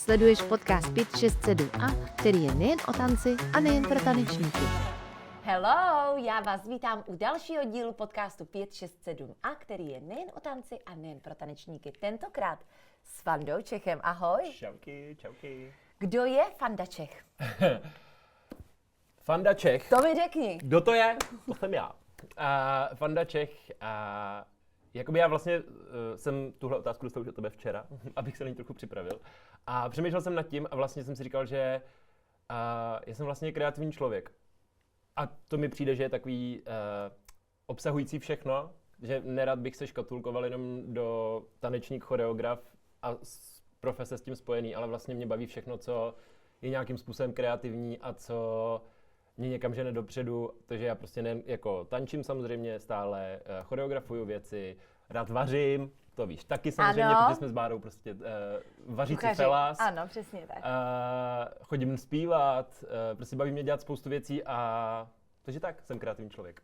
Sleduješ podcast 567 a který je nejen o tanci a nejen pro tanečníky. Hello, já vás vítám u dalšího dílu podcastu 567 a který je nejen o tanci a nejen pro tanečníky. Tentokrát s Fandou Čechem. Ahoj. Čauky, čauky. Kdo je Fanda Čech? Fanda Čech. To mi řekni. Kdo to je? To jsem já. Fanda Čech. Jakoby já vlastně jsem tuhle otázku dostal už od tebe včera, abych se na ní trochu připravil. A přemýšlel jsem nad tím a vlastně jsem si říkal, že já jsem vlastně kreativní člověk. A to mi přijde, že je takový obsahující všechno, že nerad bych se škatulkoval jenom do tanečník, choreograf a profese s tím spojený, ale vlastně mě baví všechno, co je nějakým způsobem kreativní a co mě někam žene dopředu, takže já prostě nejen jako tančím samozřejmě stále, choreografuju věci, rád vařím, to víš taky samozřejmě, ano. protože jsme s Bárou prostě vařící Kuchaři. felas. Ano, přesně tak. Chodím zpívat, prostě baví mě dělat spoustu věcí a takže tak, jsem kreativní člověk.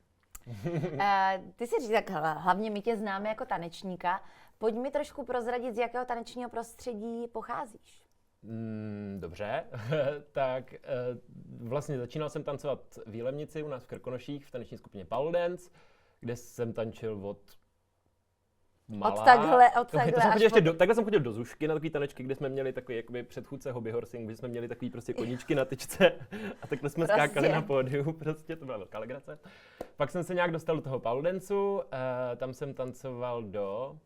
Ty si říct, tak hlavně my tě známe jako tanečníka. Pojď mi trošku prozradit, z jakého tanečního prostředí pocházíš. Dobře, tak vlastně začínal jsem tancovat v Jilemnici u nás v Krkonoších v taneční skupině Paul Dance, kde jsem tančil od malá. Od takhle Takhle jsem chodil do Zušky na takový tanečky, kde jsme měli takový jakoby předchůdce hobby horsing, kde jsme měli takový prostě koníčky na tyčce a takhle jsme skákali na pódiu, prostě to byla velká legrace. Pak jsem se nějak dostal do toho Paul Danceu, tam jsem tancoval do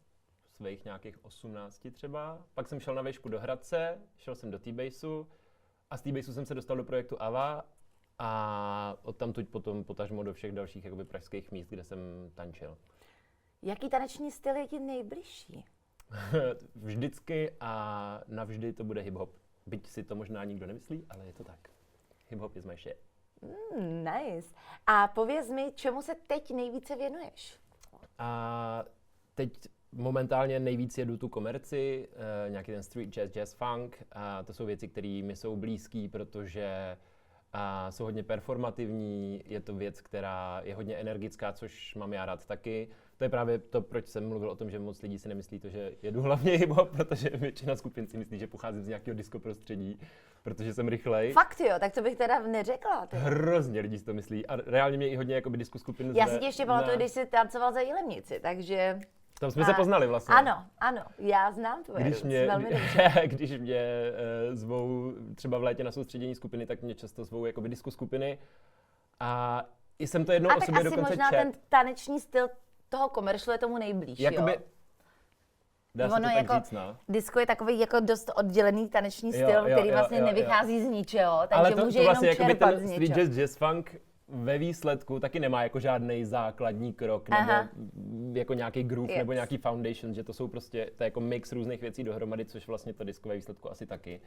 svých nějakých 18 třeba. Pak jsem šel na výšku do Hradce, šel jsem do T-Baseu a z T-Baseu jsem se dostal do projektu AVA a odtamtud potom potažmo do všech dalších jakoby pražských míst, kde jsem tančil. Jaký taneční styl je ti nejbližší? Vždycky a navždy to bude hip-hop. Byť si to možná nikdo nemyslí, ale je to tak. Hip-hop is my shit. Nice. A pověz mi, čemu se teď nejvíce věnuješ? A teď momentálně nejvíc jedu tu komerci, nějaký ten street jazz, jazz funk. A to jsou věci, které mi jsou blízký, protože jsou hodně performativní. Je to věc, která je hodně energická, což mám já rád taky. To je právě to, proč jsem mluvil o tom, že moc lidí si nemyslí to, že jedu hlavně hip-hop, protože většina skupin si myslí, že pocházím z nějakého disco prostředí, protože jsem rychlej. Fakt jo, tak to bych teda neřekla. Ty. Hrozně lidí si to myslí a reálně mě i hodně jakoby disco skupin Já si tě ještě pamatuju, když jsi tancoval za Jilemnici, takže... Tam jsme se poznali vlastně. Ano, já znám tvoje roots, velmi dobře. Když mě zvou třeba v létě na soustředění skupiny, tak mě často zvou jakoby disco skupiny a jsem to jednou o sobě dokonce tak asi možná ten taneční styl toho komeršlu je tomu nejblíž, jakoby, jo? Dá se to tak jako, říct, no. Disco je takový jako dost oddělený taneční styl, který vlastně nevychází z ničeho, takže ale to může vlastně jenom čerpat ten z street něčeho. jazz, jazz funk ve výsledku taky nemá jako žádný základní krok nebo jako nějaký groove nebo nějaký foundation, že to jsou prostě to je jako mix různých věcí dohromady, což vlastně to disco ve výsledku asi taky.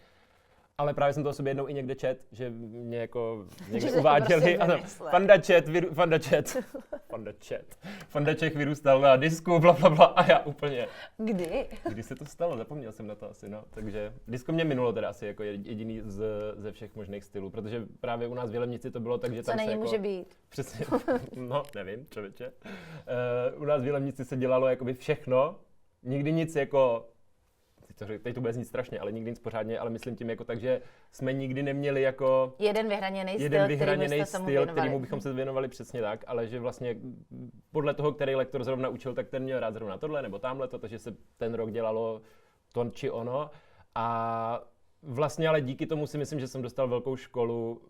Ale právě jsem to o sobě jednou i někde čet, že mě jako někde uváděli, prostě Fanda Čech vyrůstal na disku, blablabla a já úplně. Kdy Se to stalo, zapomněl jsem na to asi, no. Takže disco mě minulo teda asi jako jediný ze všech možných stylů, protože právě u nás v Jilemnici to bylo tak, že tam co se jako... může být? Přesně, no nevím, člověče. U nás v Jilemnici se dělalo jakoby všechno, nikdy nic jako... Teď to bude znít strašně, ale nikdy nic pořádně, ale myslím tím jako tak, že jsme nikdy neměli jako... Jeden vyhraněný styl, kterému bychom se věnovali přesně tak, ale že vlastně podle toho, který lektor zrovna učil, tak ten měl rád zrovna tohle nebo tamhleto, takže se ten rok dělalo to či ono. A vlastně ale díky tomu si myslím, že jsem dostal velkou školu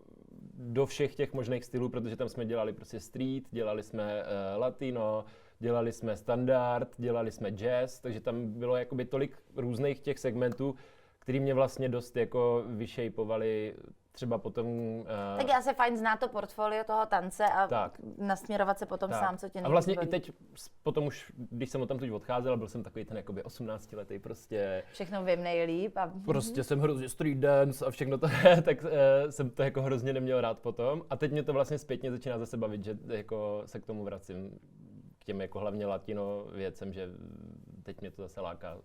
do všech těch možných stylů, protože tam jsme dělali prostě street, dělali jsme latino, dělali jsme standard, dělali jsme jazz, takže tam bylo jakoby tolik různých těch segmentů, který mě vlastně dost jako vyšejpovali třeba potom... Tak je asi fajn znát to portfolio toho tance a nasměrovat se potom sám, co tě nejvíc. A vlastně i teď potom už, když jsem odtamtud odcházel, byl jsem takový ten jakoby 18letý prostě... Všechno vím nejlíp a... Prostě jsem hrozně street dance a všechno to, tak jsem to jako hrozně neměl rád potom. A teď mě to vlastně zpětně začíná zase bavit, že jako se k tomu vracím. K těm jako hlavně latino věcem, že teď mě to zase láká.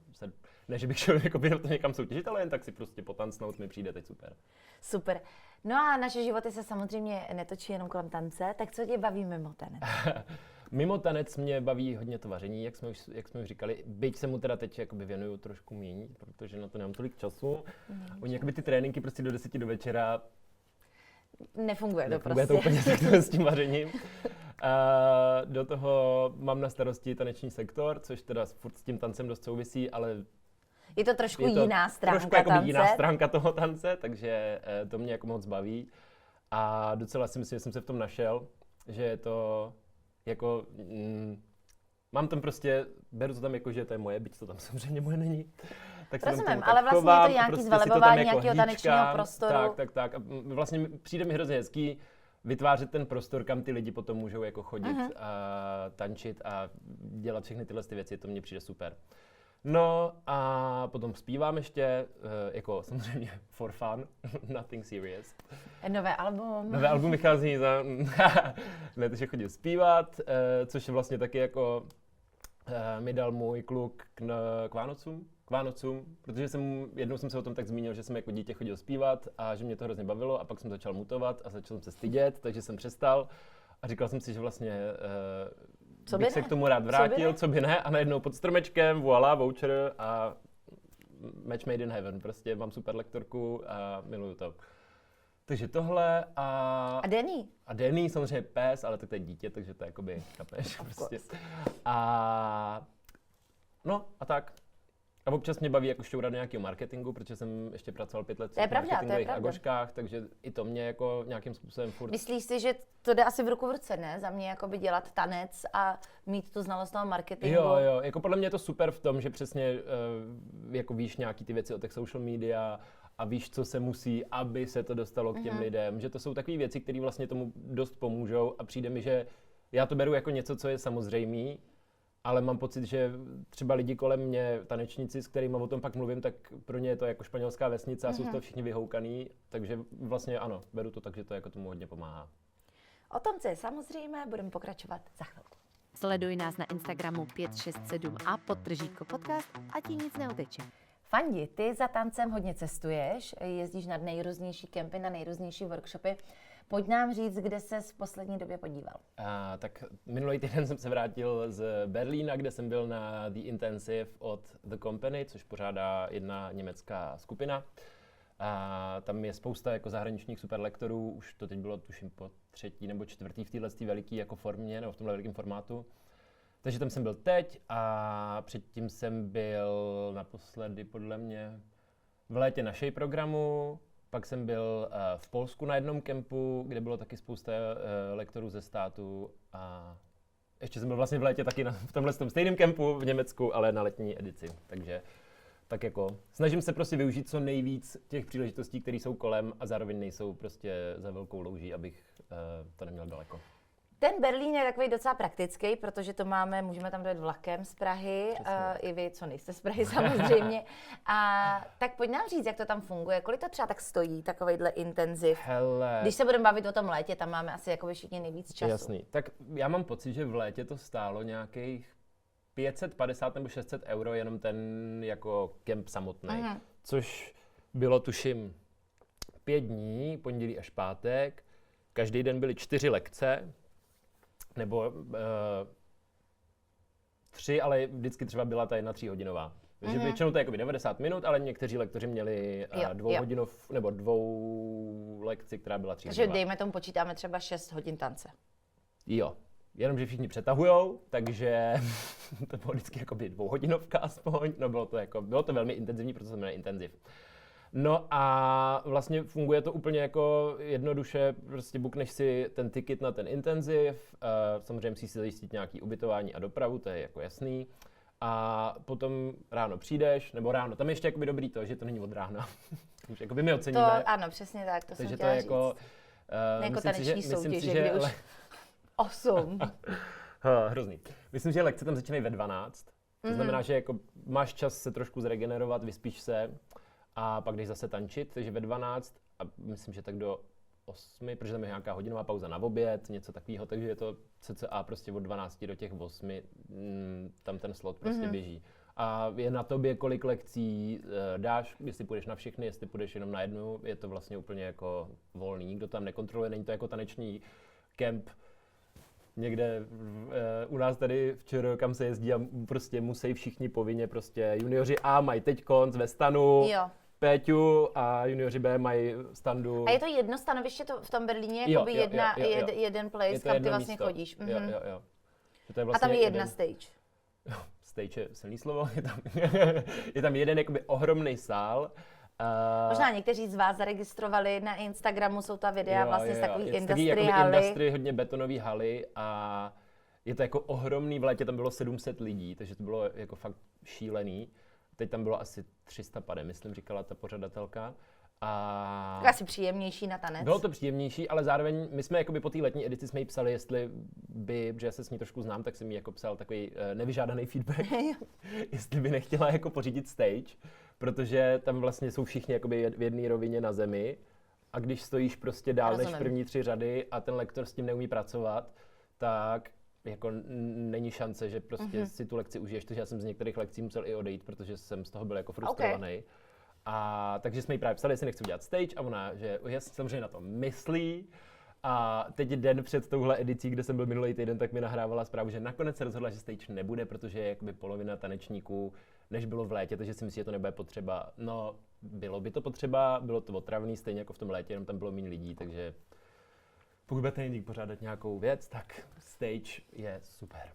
Ne, že bych šel jako to někam soutěžit, ale jen tak si prostě potancnout mi přijde teď super. Super. No a naše životy se samozřejmě netočí jenom kolem tance, tak co tě baví mimo tanec? Mimo tanec mě baví hodně to vaření, jak jsme už říkali, byť se mu teda teď jakoby věnuju trošku míň, protože na to nemám tolik času. Oni jakoby ty tréninky prostě do 10 do večera Nefunguje to nefunguje prostě. to úplně takhle s tím vařením. Do toho mám na starosti taneční sektor, což teda furt s tím tancem dost souvisí, ale Je to trošku je to jiná stránka trošku jakoby tance. jiná stránka toho tance, takže to mě jako moc baví. A docela si myslím, že jsem se v tom našel, že je to jako... mám tam prostě, beru to tam jako, že to je moje, byť to tam samozřejmě moje není. Tak se tam Rozumím, tomu ale tak vlastně je to chovám, nějaký prostě si to tam zvelebování jako nějakého tanečního hlídkám. prostoru. Tak. A vlastně přijde mi hrozně hezký vytvářet ten prostor, kam ty lidi potom můžou jako chodit a tančit a dělat všechny tyhle ty věci, to mně přijde super. No a potom zpívám ještě, jako samozřejmě for fun, nothing serious. Nové album. Nové album vychází za... ne, takže chodím zpívat, což je vlastně taky jako mi dal můj kluk k Vánocům, protože jednou jsem se o tom tak zmínil, že jsem jako dítě chodil zpívat a že mě to hrozně bavilo a pak jsem začal mutovat a začal jsem se stydět, takže jsem přestal a říkal jsem si, že vlastně bych se k tomu rád vrátil, co by ne, a najednou pod stromečkem, voilà, voucher a match made in heaven, prostě mám super lektorku a miluju to. Takže tohle a Danny. A Danny samozřejmě pes, ale tak to je dítě, takže to je jakoby, chápeš, prostě. A no a tak. A občas mě baví jako šťourat do nějakého marketingu, protože jsem ještě pracoval 5 let v marketingových agoškách, takže i to mě jako nějakým způsobem furt... Myslíš si, že to jde asi v ruku v ruce, ne? Za mě jakoby dělat tanec a mít tu znalost toho marketingu. Jo, jako podle mě je to super v tom, že přesně jako víš nějaký ty věci o těch social media a víš, co se musí, aby se to dostalo k těm lidem, že to jsou takové věci, které vlastně tomu dost pomůžou a přijde mi, že já to beru jako něco, co je samozřejmé, ale mám pocit, že třeba lidi kolem mě, tanečníci, s kterými o tom pak mluvím, tak pro ně je to jako španělská vesnice a jsou z toho všichni vyhoukaný, takže vlastně ano, beru to tak, že to jako tomu hodně pomáhá. O tom, co je samozřejmé, budeme pokračovat za chvilku. Sleduj nás na Instagramu 567 a _ podcast a ti nic neuteče. Fandi, ty za tancem hodně cestuješ, jezdíš na nejrůznější kempy, na nejrůznější workshopy. Pojď nám říct, kde ses v poslední době podíval. Tak minulý týden jsem se vrátil z Berlína, kde jsem byl na The Intensive od The Company, což pořádá jedna německá skupina. A tam je spousta jako zahraničních superlektorů, už to teď bylo tuším po 3. nebo 4. v této veliký jako formě, nebo v tomhle velikém formátu. Takže tam jsem byl teď a předtím jsem byl naposledy podle mě v létě na Shape programu, pak jsem byl v Polsku na jednom kempu, kde bylo taky spousta lektorů ze státu a ještě jsem byl vlastně v létě taky v tomhle stejném kempu v Německu, ale na letní edici, takže tak jako snažím se prostě využít co nejvíc těch příležitostí, které jsou kolem a zároveň nejsou prostě za velkou louží, abych to neměl daleko. Ten Berlín je takový docela praktický, protože to můžeme tam dojet vlakem z Prahy, i vy, co nejste z Prahy samozřejmě. A tak pojď nám říct, jak to tam funguje, kolik to třeba tak stojí, takovejhle intenziv. Hele. Když se budeme bavit o tom létě, tam máme asi jakoby všichni nejvíc času. Jasný, tak já mám pocit, že v létě to stálo nějakých 550 nebo 600 euro jenom ten jako kemp samotný, což bylo tuším 5 dní, pondělí až pátek, každý den byly 4 lekce, nebo 3, ale vždycky třeba byla ta jedna 3hodinová. Takže většinou to je jako 90 minut, ale někteří lektoři měli 2 hodinov, nebo 2 lekci, která byla 3hodinová. Takže dejme tomu, počítáme třeba 6 hodin tance. Jo, jenomže všichni přetahujou, takže to bylo vždycky jakoby 2hodinovka aspoň, no bylo to velmi intenzivní, proto se jmenuje intenziv. No a vlastně funguje to úplně jako jednoduše, prostě bookneš si ten ticket na ten intenziv, samozřejmě musíš si zajistit nějaký ubytování a dopravu, to je jako jasný. A potom ráno přijdeš, nebo ráno, tam je ještě jakoby dobrý to, že to není od rána, už jakoby my oceníme. To ano, přesně tak, to takže jsem to je chtěla říct. jako, jako taneční soutěže, že kdy už 8. Hrozný. Myslím, že lekce tam začínají ve 12, to znamená, že jako máš čas se trošku zregenerovat, vyspíš se a pak jdeš zase tančit, takže ve 12 a myslím, že tak do 8, protože tam je nějaká hodinová pauza na oběd, něco takového, takže je to cca prostě od 12 do těch 8, tam ten slot prostě běží. A je na tobě, kolik lekcí dáš, jestli půjdeš na všechny, jestli půjdeš jenom na jednu, je to vlastně úplně jako volný, nikdo tam nekontroluje, není to jako taneční kemp, někde u nás tady včera, kam se jezdí a prostě musí všichni povinně prostě junioři A mají teď konc ve stanu, Jo. Péťu a junioři B mají standu. A je to jedno stanoviště v tom Berlíně, Jo, jakoby jo, jo. jeden place, Je to kam ty jedno vlastně místo. chodíš. Jo. Že to je A vlastně tam je jedna jeden- stage. Stage je silný slovo, je tam jeden jakoby ohromný sál. Možná někteří z vás zaregistrovali na Instagramu, jsou ta videa vlastně z takových Je to industry jakoby haly. industry, hodně betonové haly a je to jako ohromný, v létě tam bylo 700 lidí, takže to bylo jako fakt šílený. Teď tam bylo asi 300 pade, myslím, říkala ta pořadatelka. A Tak asi příjemnější na tanec. bylo to příjemnější, ale zároveň my jsme jakoby po té letní edici jsme jí psali, jestli by, že já se s ní trošku znám, tak jsem jí jako psal takový nevyžádaný feedback, jestli by nechtěla jako pořídit stage, protože tam vlastně jsou všichni jakoby v jedné rovině na zemi a když stojíš prostě dál než Rozumím. první 3 řady a ten lektor s tím neumí pracovat, tak jako není šance, že prostě si tu lekci užiješ, takže já jsem z některých lekcí musel i odejít, protože jsem z toho byl jako frustrovaný. A takže jsme jí právě psali, jestli nechci udělat stage a ona, že samozřejmě na to myslí. A teď den před touhle edicí, kde jsem byl minulý týden, tak mi nahrávala zprávu, že nakonec se rozhodla, že stage nebude, protože je jakoby polovina tanečníků, než bylo v létě, takže si myslí, že to nebude potřeba. No, bylo by to potřeba, bylo to otravný, stejně jako v tom létě, jenom tam bylo méně lidí, takže pokud budete někdy pořádat nějakou věc, tak stage je super.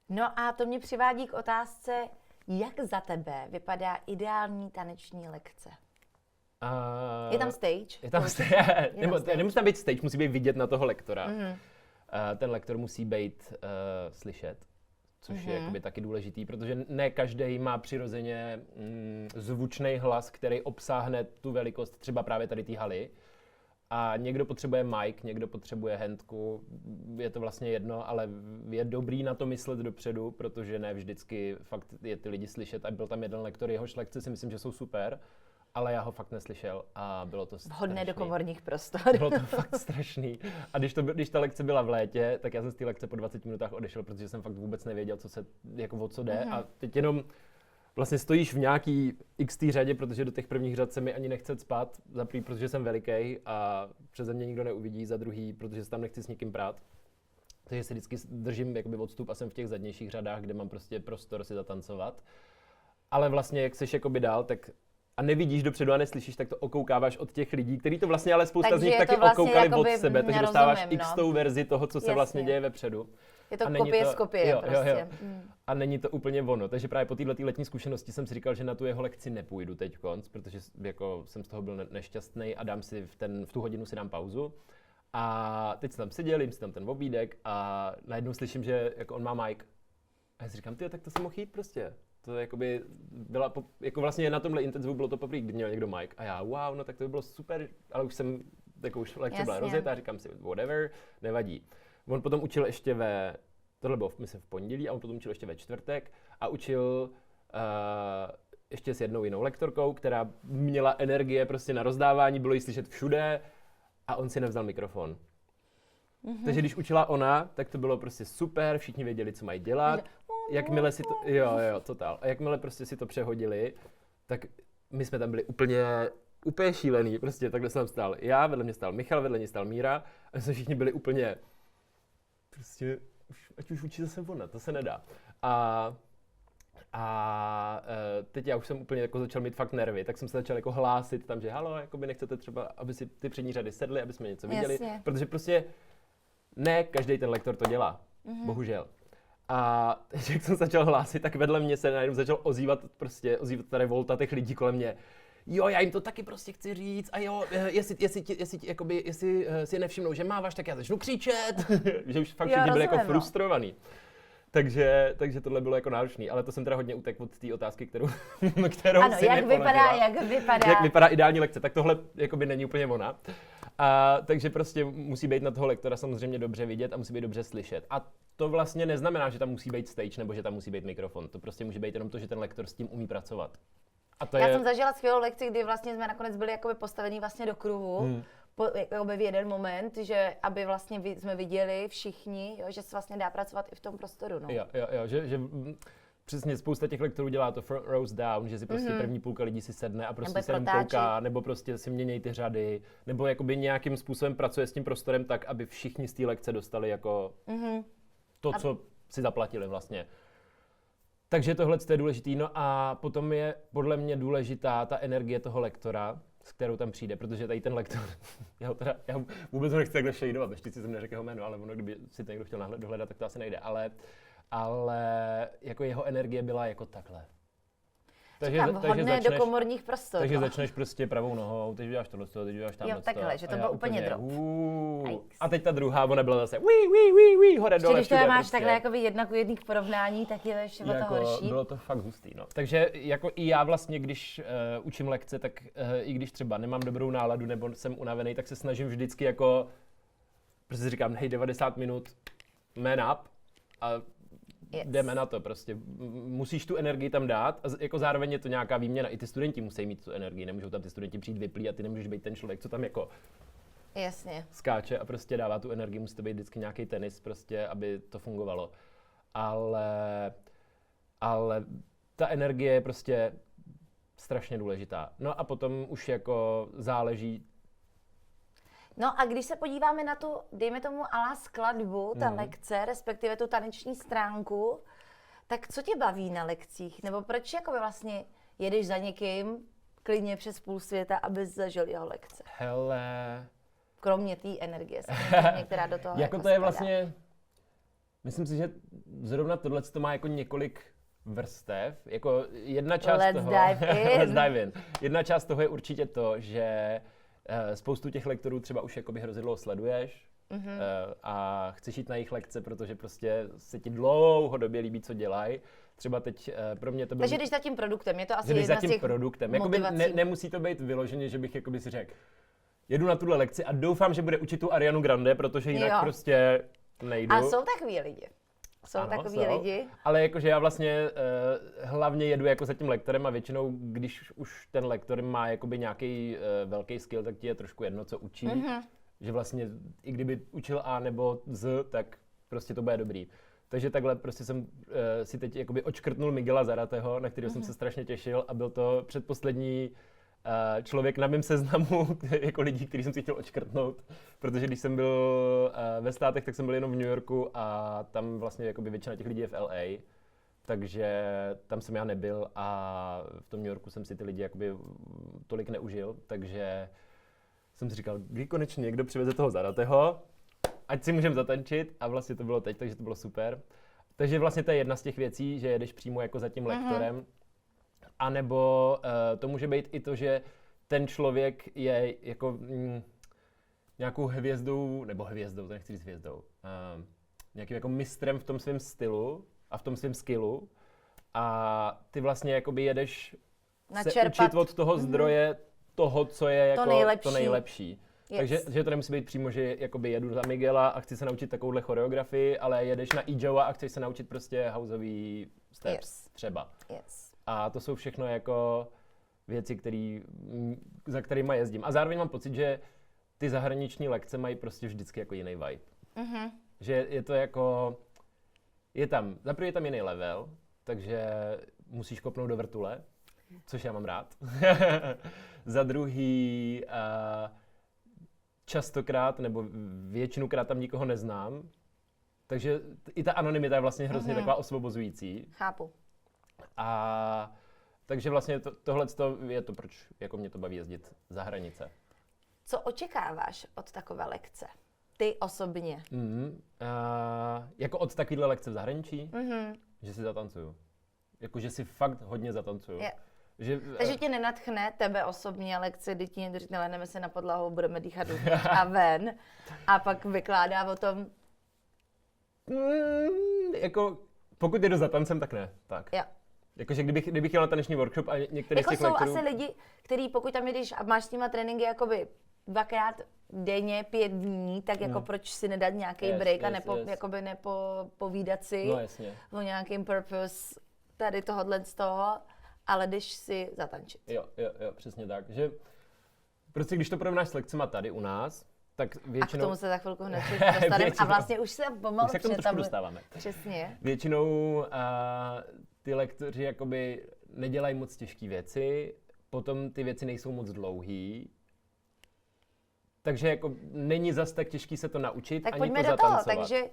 No a to mě přivádí k otázce, jak za tebe vypadá ideální taneční lekce? Je tam stage? Je tam stage. stage. Nemusí tam být stage, musí být vidět na toho lektora. Ten lektor musí být slyšet, což je jakoby taky důležitý, protože ne každý má přirozeně zvučný hlas, který obsáhne tu velikost třeba právě tady té haly. A někdo potřebuje mic, někdo potřebuje handku, je to vlastně jedno, ale je dobrý na to myslet dopředu, protože ne vždycky fakt je ty lidi slyšet. A byl tam jeden lektor, jehož lekce si myslím, že jsou super, ale já ho fakt neslyšel a bylo to Vhodné do strašný. komorních prostor. Bylo to fakt strašný. A když ta lekce byla v létě, tak já jsem z té lekce po 20 minutách odešel, protože jsem fakt vůbec nevěděl, o co jde. A teď jenom vlastně stojíš v nějaký XT řadě, protože do těch prvních řad se mi ani nechce spát. Za prvý, protože jsem veliký a přeze mě nikdo neuvidí, za druhý, protože se tam nechci s nikým prát. Takže si vždycky držím jakoby odstup a jsem v těch zadnějších řadách, kde mám prostě prostor si zatancovat. Ale vlastně, jak seš jakoby dál, tak a nevidíš dopředu a neslyšíš, tak to okoukáváš od těch lidí, kteří to vlastně ale spousta Takže z nich je to taky vlastně okoukali od jakoby, sebe, takže já dostáváš rozumím, x-tou verzi toho, co se Jasně. vlastně děje vepředu. Je to A není kopie z kopie prostě. Jo. A není to úplně ono. Takže právě po této letní zkušenosti jsem si říkal, že na tu jeho lekci nepůjdu teď konc, protože jako jsem z toho byl nešťastný a dám si v tu hodinu si dám pauzu. A teď jsem tam seděl, jim si tam ten obídek a najednou slyším, že jako on má mic. A já si říkám, tak to jsem mohl jít prostě. To jakoby byla, jako vlastně na tomhle intenzivu bylo to poprvé, kdy měl někdo mic. A já, wow, no tak to by bylo super, ale už jsem, jako už lekce byla rozjetá, říkám si, whatever, nevadí. On potom učil ještě tohle bylo myslím v pondělí, a on potom učil ještě ve čtvrtek a učil ještě s jednou jinou lektorkou, která měla energie prostě na rozdávání, bylo jí slyšet všude a on si nevzal mikrofon. Takže když učila ona, tak to bylo prostě super, všichni věděli, co mají dělat. Jakmile si to, jo, totál. A jakmile prostě si to přehodili, tak my jsme tam byli úplně šílený, prostě takhle jsem tam stál já, vedle mě stál Michal, vedle mě stál Míra a my jsme všichni byli úplně, prostě, ať už učí zase ona, to se nedá. A teď já už jsem úplně jako začal mít fakt nervy, tak jsem se začal jako hlásit tam, že halo, jakoby nechcete třeba, aby si ty přední řady sedly, aby jsme něco viděli, Jasně. protože prostě ne každý ten lektor to dělá, bohužel. A teď, jak jsem začal hlásit, tak vedle mě se najednou začal ozývat ta revolta těch lidí kolem mě. Jo, já jim to taky prostě chci říct a jo, jestli si nevšimnou, že máváš, tak já začnu křičet, že už fakt všichni byli jako frustrovaný. Takže tohle bylo jako náročný, ale to jsem teda hodně utekl od té otázky, kterou ano, si jak vypadá ideální lekce, tak tohle jakoby není úplně ona. Takže prostě musí být na toho lektora samozřejmě dobře vidět a musí být dobře slyšet. A to vlastně neznamená, že tam musí být stage nebo že tam musí být mikrofon. To prostě může být jenom to, že ten lektor s tím umí pracovat. A to Já jsem zažila skvělou lekci, kdy vlastně jsme nakonec byli jakoby postavení vlastně do kruhu. Jakoby v jeden moment, že aby vlastně jsme viděli všichni, jo, že se vlastně dá pracovat i v tom prostoru. No. Jo, že přesně spousta těch lektorů dělá to front rows down, že si prostě první půlka lidí si sedne a prostě Nebo se jenom protáčí. kouká, nebo prostě si mění ty řady, nebo jakoby nějakým způsobem pracuje s tím prostorem tak, aby všichni z té lekce dostali jako to, co si zaplatili vlastně. Takže tohle je důležitý. No a potom je podle mě důležitá ta energie toho lektora, s kterou tam přijde, protože tady ten lektor, já vůbec ho nechci takhle šejdovat, ještě si jsem neřekl jeho jméno, ale ono, kdyby si to někdo chtěl dohledat, tak to asi nejde, ale jako jeho energie byla jako takhle. Říkám, vhodné do komorních prostor. Takže začneš prostě pravou nohou, teď děláš tohle, teď děláš tamhle. Jo, takhle, že to bylo úplně drop. A teď ta druhá, ona byla zase hore dole. Když to máš prostě takhle jakoby 1:1 k porovnání, tak je to ještě jako to horší. Bylo to fakt hustý, no. Takže jako i já vlastně, když učím lekce, tak i když třeba nemám dobrou náladu nebo jsem unavený, tak se snažím vždycky jako, prostě říkám, hej, 90 minut, man up a jdeme na to prostě. Musíš tu energii tam dát a jako zároveň je to nějaká výměna. I ty studenti musí mít tu energii, nemůžou tam ty studenti přijít vyplý a ty nemůžeš být ten člověk, co tam jako skáče a prostě dává tu energii. Musí to být vždycky nějaký tenis prostě, aby to fungovalo. Ale ta energie je prostě strašně důležitá. No a potom už jako záleží. No a když se podíváme na tu, dejme tomu ala skladbu, ta lekce, respektive tu taneční stránku, tak co tě baví na lekcích? Nebo proč jakoby vlastně jedeš za někým klidně přes půl světa, aby zažil jeho lekce? Hele... Kromě té energie, samozřejmě, která do toho jako to je vlastně... Myslím si, že zrovna tohle to má jako několik vrstev. Jako jedna část toho... Let's dive in. Jedna část toho je určitě to, že spoustu těch lektorů třeba už jakoby hrozně dlouho sleduješ a chceš jít na jejich lekce, protože prostě se ti dlouhodobě líbí, co dělají. Třeba teď pro mě to bylo... Takže když za tím produktem, je to asi jedna z těch produktem. motivací. Nemusí to být vyloženě, že bych jakoby si řekl, jedu na tuhle lekci a doufám, že bude učit tu Arianu Grande, protože jinak prostě nejdu. A jsou takový lidi. Jsou takový lidi. Ale jakože já vlastně hlavně jedu jako za tím lektorem a většinou, když už ten lektor má jakoby nějaký velký skill, tak ti je trošku jedno, co učí. Že vlastně i kdyby učil A nebo Z, tak prostě to bude dobrý. Takže takhle prostě jsem si teď jakoby odškrtnul Miguela Zarateho, na kterého jsem se strašně těšil a byl to předposlední člověk na mém seznamu jako lidí, který jsem si chtěl odškrtnout, protože když jsem byl ve státech, tak jsem byl jenom v New Yorku a tam vlastně jakoby většina těch lidí je v LA, takže tam jsem já nebyl a v tom New Yorku jsem si ty lidi jakoby tolik neužil, takže jsem si říkal, kdy konečně někdo přiveze toho Zarateho, ať si můžeme zatančit a vlastně to bylo teď, takže to bylo super. Takže vlastně to je jedna z těch věcí, že jedeš přímo jako za tím lektorem. A nebo to může být i to, že ten člověk je jako nějakou hvězdou, nebo hvězdou, to nechci říct hvězdou, nějakým jako mistrem v tom svém stylu a v tom svém skillu a ty vlastně jakoby jedeš se učit od toho zdroje toho, co je jako to nejlepší. Yes. Takže že to nemusí být přímo, že jakoby jedu za Miguela a chci se naučit takovouhle choreografii, ale jedeš na Ijoa a chceš se naučit prostě houseový steps třeba. Yes. A to jsou všechno jako věci, za kterýma jezdím. A zároveň mám pocit, že ty zahraniční lekce mají prostě vždycky jako jiný vibe. Že je to jako, zaprvé je tam jiný level, takže musíš kopnout do vrtule, což já mám rád. Za druhý, častokrát nebo většinukrát tam nikoho neznám, takže i ta anonymita je vlastně hrozně taková osvobozující. Chápu. A takže vlastně tohle je to, proč jako mě to baví jezdit za hranice. Co očekáváš od takové lekce? Ty osobně. Jako od takovéhle lekce v zahraničí? Že si zatancuju. Jako, že si fakt hodně zatancuju. Takže tě nenadchne tebe osobně lekce, kdy ti někdo řekne, leneme se na podlahu, budeme dýchat dovnitř a ven. A pak vykládá o tom... Jako, pokud jdu za tancem, tak ne. Tak. Jo. Jakože kdybych jel na taneční workshop a některý z těch lektorů... Jsou asi lidi, kteří pokud tam jdeš a máš s nima tréninky jakoby 2krát denně, 5 dní, tak jako proč si nedat nějaký break a jakoby nepovídat si o nějakým purpose tady tohodle z toho, ale jdeš si zatančit. Jo, přesně tak. Že prostě když to porovnáš s lekcema tady u nás, tak většinou... A k tomu se za chvilku hned dostaneme a vlastně už se pomalu k tomu trošku dostáváme. Přesně. Většinou ty lektoři jakoby nedělají moc těžké věci, potom ty věci nejsou moc dlouhý, takže jako není zas tak těžký se to naučit Tak ani pojďme to do toho, zatancovat. Takže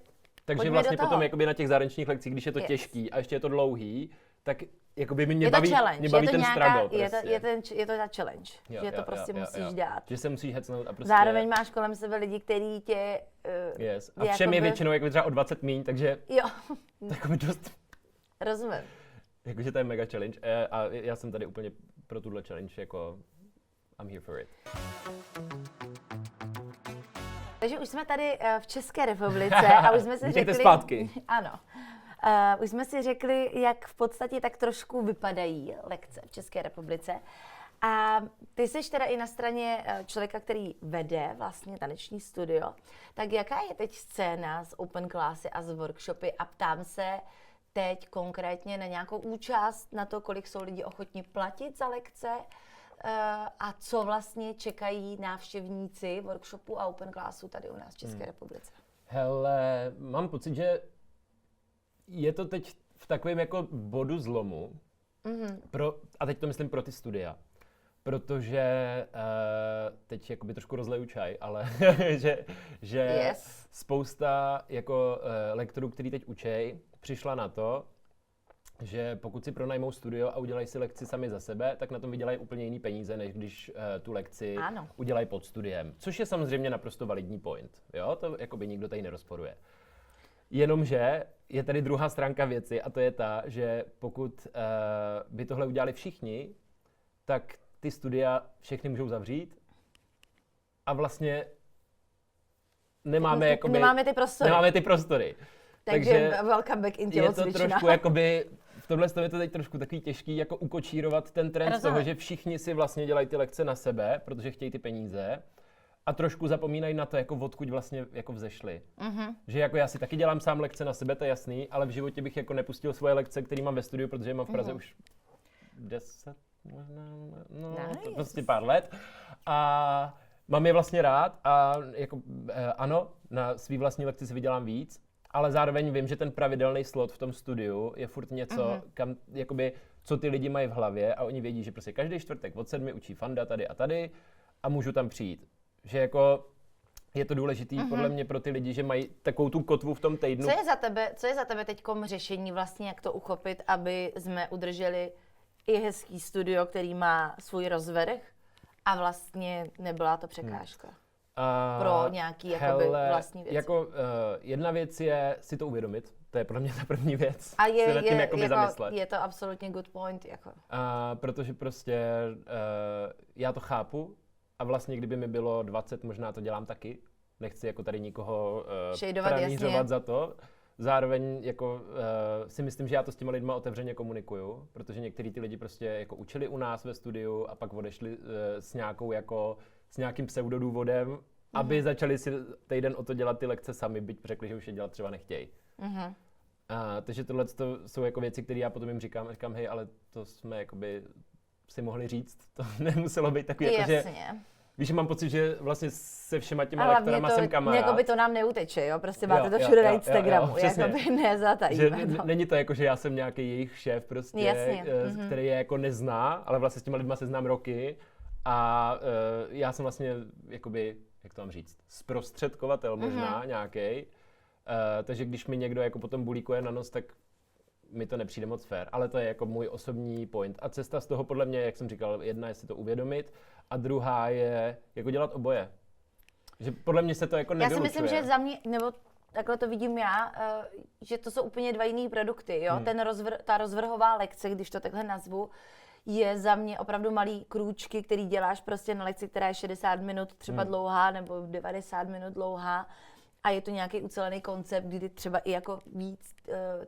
pojďme vlastně do toho. potom jakoby na těch zahraničních lekcích, když je to Yes. těžký a ještě je to dlouhý, tak jakoby mě je to baví, challenge, mě baví je to ten nějaká, struggle prostě. je to ta challenge, Jo, že to jo, prostě jo, musíš jo. dát. Že se musíš hecnout a prostě... Zároveň máš kolem sebe lidi, kteří tě... Yes. A všem je jakoby- většinou jako třeba o 20 míň, takže Jo, takový dost... rozumím. Jakože to je mega challenge a já jsem tady úplně pro tuhle challenge jako I'm here for it. Takže už jsme tady v České republice a už jsme si Vítejte řekli... zpátky. Ano. Už jsme si řekli, jak v podstatě tak trošku vypadají lekce v České republice. A ty jsi teda i na straně člověka, který vede vlastně taneční studio. Tak jaká je teď scéna z open classy a z workshopy? A ptám se teď konkrétně na nějakou účast, na to, kolik jsou lidi ochotni platit za lekce a co vlastně čekají návštěvníci workshopu a open classu tady u nás v České republice. Hele, mám pocit, že je to teď v takovém jako bodu zlomu, a teď to myslím pro ty studia, protože teď jakoby trošku rozleju čaj, ale že Yes. spousta jako lektorů, který teď učej, přišla na to, že pokud si pronajmou studio a udělají si lekci sami za sebe, tak na tom vydělají úplně jiný peníze, než když tu lekci Ano. udělají pod studiem. Což je samozřejmě naprosto validní point. Jo? To jakoby nikdo tady nerozporuje. Jenomže je tady druhá stránka věci a to je ta, že pokud by tohle udělali všichni, tak ty studia všechny můžou zavřít a vlastně nemáme ty prostory. Takže welcome back in je to tělocvična. trošku jakoby, v tomhle je to teď trošku takový těžký jako ukočírovat ten trend z toho, Rozumím. že všichni si vlastně dělají ty lekce na sebe, protože chtějí ty peníze a trošku zapomínají na to, jako odkud vlastně jako vzešly. Že jako já si taky dělám sám lekce na sebe, to je jasný, ale v životě bych jako nepustil svoje lekce, které mám ve studiu, protože je mám v Praze už 10, možná, no, Nice. prostě pár let. A mám je vlastně rád a jako ano, na svý vlastní lekci si vydělám víc, ale zároveň vím, že ten pravidelný slot v tom studiu je furt něco, kam, jakoby, co ty lidi mají v hlavě a oni vědí, že prostě každý čtvrtek od 7 učí Fanda tady a tady a můžu tam přijít. Že jako je to důležitý podle mě pro ty lidi, že mají takovou tu kotvu v tom týdnu. Co je za tebe teďkom řešení vlastně, jak to uchopit, aby jsme udrželi i hezký studio, který má svůj rozvrh a vlastně nebyla to překážka pro nějaký jakoby vlastní věci? Jako jedna věc je si to uvědomit, to je pro mě ta první věc. A se nad tím jakoby zamyslet. je to absolutně good point. Jako. Protože prostě já to chápu a vlastně kdyby mi bylo 20, možná to dělám taky. Nechci jako tady nikoho pranířovat za to. Zároveň jako si myslím, že já to s těma lidma otevřeně komunikuju, protože některý ty lidi prostě jako učili u nás ve studiu a pak odešli s nějakým pseudodůvodem, aby začali si týden o to dělat ty lekce sami, byť řekli, že už je dělat třeba nechtějí. Takže tohle jsou jako věci, které já potom jim říkám, hej, ale to jsme jakoby si mohli říct, to nemuselo být takový, jakože, víš, mám pocit, že vlastně se všema těma lektorama jsem kamarád. Jako by to nám neuteče, jo? Prostě máte to všude na Instagramu, jakoby nezatajíme. Není to jako, že já jsem nějaký jejich šéf prostě, který je jako nezná, ale vlastně s těma lidma se znám roky a já jsem vlastně, jakoby, jak to mám říct, zprostředkovatel možná nějaký. Takže když mi někdo jako potom bulíkuje na nos, tak mi to nepřijde moc fair, ale to je jako můj osobní point. A cesta z toho podle mě, jak jsem říkal, jedna je si to uvědomit a druhá je jako dělat oboje. Že podle mě se to jako nevylučuje. Já si myslím, že za mě, nebo takhle to vidím já, že to jsou úplně dva jiný produkty. Jo? Ta rozvrhová lekce, když to takhle nazvu, je za mě opravdu malý krůčky, který děláš prostě na lekci, která je 60 minut třeba dlouhá nebo 90 minut dlouhá. A je to nějaký ucelený koncept, kdy třeba i jako víc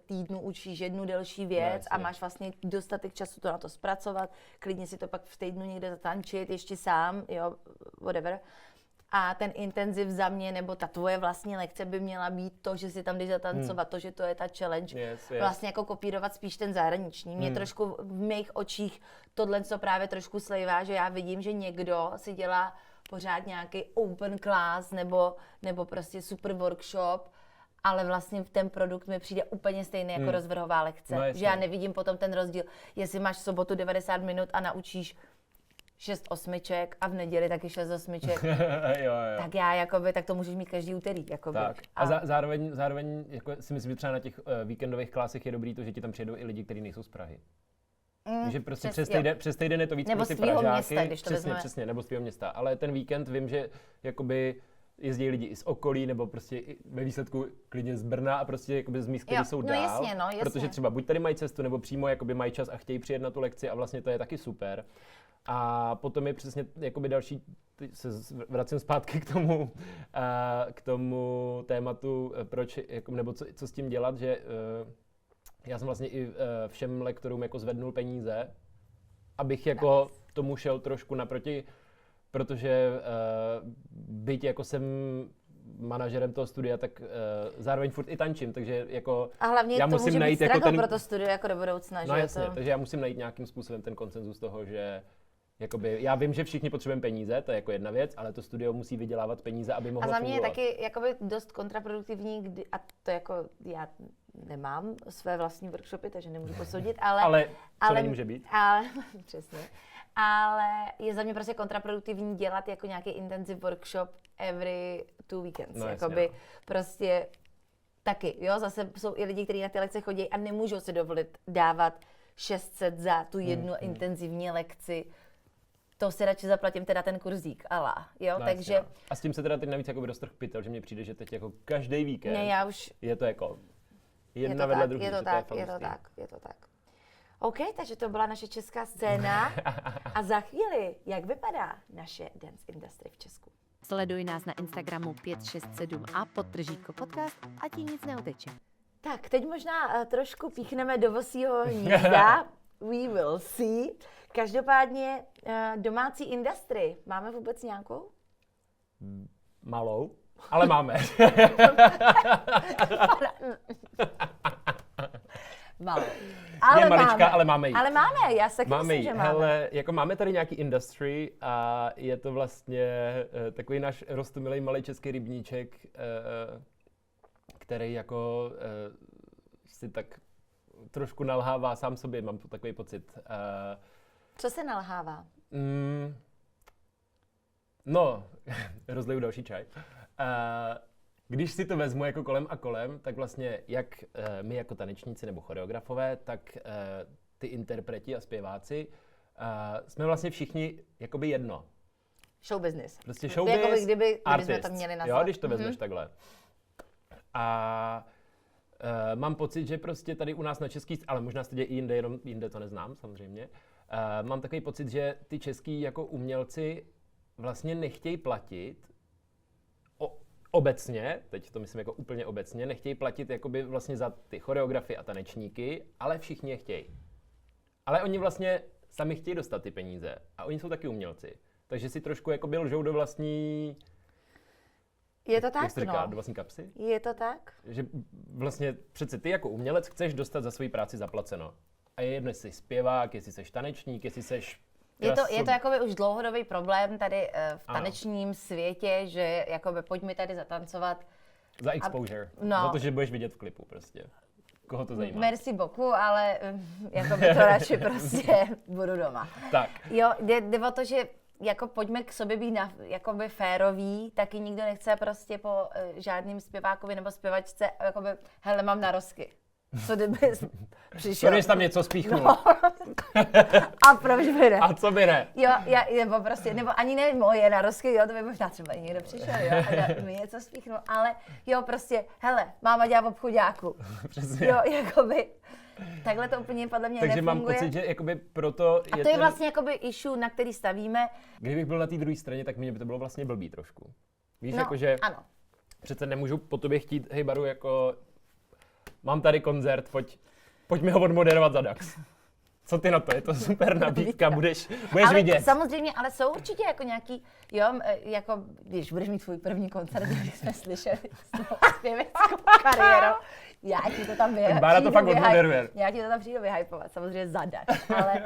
týdnů učíš jednu delší věc a máš vlastně dostatek času to na to zpracovat, klidně si to pak v týdnu někde zatančit, ještě sám, jo, whatever. A ten intenziv za mě, nebo ta tvoje vlastní lekce by měla být to, že si tam jdeš zatancovat, to, že to je ta challenge. Vlastně jako kopírovat spíš ten zahraniční. Mě trošku v mých očích tohle co právě trošku slejvá, že já vidím, že někdo si dělá pořád nějaký open class nebo prostě super workshop ale vlastně ten produkt mi přijde úplně stejný jako rozvrhová lekce. No, že já nevidím potom ten rozdíl, jestli máš v sobotu 90 minut a naučíš 6 osmiček a v neděli taky 6 osmiček, jo. tak tak to můžeš mít každý úterý. Tak. A zároveň jako si myslím, že třeba na těch víkendových klasech je dobrý to, že ti tam přijedou i lidi, kteří nejsou z Prahy. Že prostě přes týden je to víc nebo pro ty z tvýho Pražáky. města, když to vezmeme. Přesně, nebo z tvýho města. Ale ten víkend vím, že jakoby jezdí lidi i z okolí, nebo prostě i ve výsledku klidně z Brna a prostě jakoby z míst, které jsou dál. Jasně. Protože třeba buď tady mají cestu, nebo přímo jakoby mají čas a chtějí přijet na tu lekci a vlastně to je taky super. A potom je přesně jakoby další, se vracím zpátky k tomu tématu, proč, jako, nebo co s tím dělat, že já jsem vlastně i všem lektorům jako zvednul peníze, abych jako tomu šel trošku naproti, protože byť jako jsem manažerem toho studia, tak zároveň furt i tančím, takže jako a hlavně já to musím může najít být jako pro to studio jako do budoucna. No že jasně, to... takže já musím najít nějakým způsobem ten konsenzus toho, že jakoby, já vím, že všichni potřebujeme peníze, to je jako jedna věc, ale to studio musí vydělávat peníze, aby mohlo fungovat. A za mě fungovat. je taky jakoby dost kontraproduktivní, a to jako já nemám své vlastní workshopy, takže nemůžu posoudit, ale co nemůže být? Přesně. Ale je za mě prostě kontraproduktivní dělat jako nějaký intensive workshop every 2 weekends. No, jakoby jasně, prostě taky, jo, zase jsou i lidi, kteří na ty lekce chodí a nemůžou si dovolit dávat 600 za tu jednu intenzivní lekci. To si radši zaplatím teda ten kurzík, jo, No, takže... jasně, a s tím se teda teď navíc jako dost trochu pytel, že mně přijde, že teď jako každý víkend je to jako jedna vedle druhé. Je to tak. OK, takže to byla naše česká scéna a za chvíli, jak vypadá naše dance industry v Česku? Sleduj nás na Instagramu 567 a _podcast, ať ti nic neuteče. Tak, teď možná trošku píchneme do vosího hnízda. We will see. Každopádně domácí industry, máme vůbec nějakou? Malou, ale máme. Malou. Je malička, ale máme ji. Ale máme, já se myslím, že máme. Hele, jako máme tady nějaký industry a je to vlastně takový náš roztomilej malý český rybníček, který jako si tak trošku nalhává sám sobě, mám takový pocit. Co se nalhává? No, rozleju další čaj. Když si to vezmu jako kolem a kolem, tak vlastně jak my jako tanečníci nebo choreografové, tak ty interpreti a zpěváci jsme vlastně všichni jakoby jedno. Show business. Prostě show business, jakoby kdyby artist. jsme to měli nazvat. Jo, když to vezmeš takhle. A mám pocit, že prostě tady u nás na český, ale možná se to děje i jinde, jenom jinde to neznám samozřejmě. Mám takový pocit, že ty český jako umělci vlastně nechtějí platit obecně, teď to myslím jako úplně obecně, nechtějí platit jakoby vlastně za ty choreografy a tanečníky, ale všichni je chtějí. Ale oni vlastně sami chtějí dostat ty peníze a oni jsou taky umělci. Takže si trošku jakoby lžou do vlastní... Je to tak, jak jsi říkala, do vlastní kapsy? Je to tak? Že vlastně přece ty jako umělec chceš dostat za svoji práci zaplaceno. A je jedno, jestli jsi zpěvák, jestli jsi tanečník, jestli jsi... Je to jakoby už dlouhodobý problém tady v tanečním světě, že jakoby pojď mi tady zatancovat. Za exposure. Za to, že budeš vidět v klipu prostě. Koho to zajímá? Merci beaucoup, ale jakoby to radši prostě budu doma. Tak. Jo, jde o to, že jako pojďme k sobě být jakoby férový, taky nikdo nechce prostě po žádným zpěvákovi nebo zpěvačce jakoby, hele, mám narozky. Co kdyby přišel? Když tam něco spíchnul. No. A proč by ne? A co by ne? Jo, nebo prostě, nebo ani ne moje narozky, jo, to by možná třeba i někdo přišel, jo, a mi něco spíchnul, ale jo, prostě, hele, máma dělá v obchodáku. Přesně. Jo, jakoby, takhle to úplně podle mě takže nefunguje. mám pocit, že jakoby proto a to je vlastně jakoby issue, na který stavíme. Kdybych byl na té druhé straně, tak mě by to bylo vlastně blbý trošku. Víš, no, jakože ano. Přece nemůžu po tobě chtít, hej Baru, jako mám tady koncert, pojď mi ho odmoderovat za Dax. Co ty na to? Je to super nabídka, budeš ale vidět. Samozřejmě, ale jsou určitě jako nějaký, jo, jako, když budeš mít tvůj první koncert, když jsme slyšeli s zpěveckou kariérou, já ti to tam já ti to tam přijdu vyhypovat, samozřejmě za Dax, ale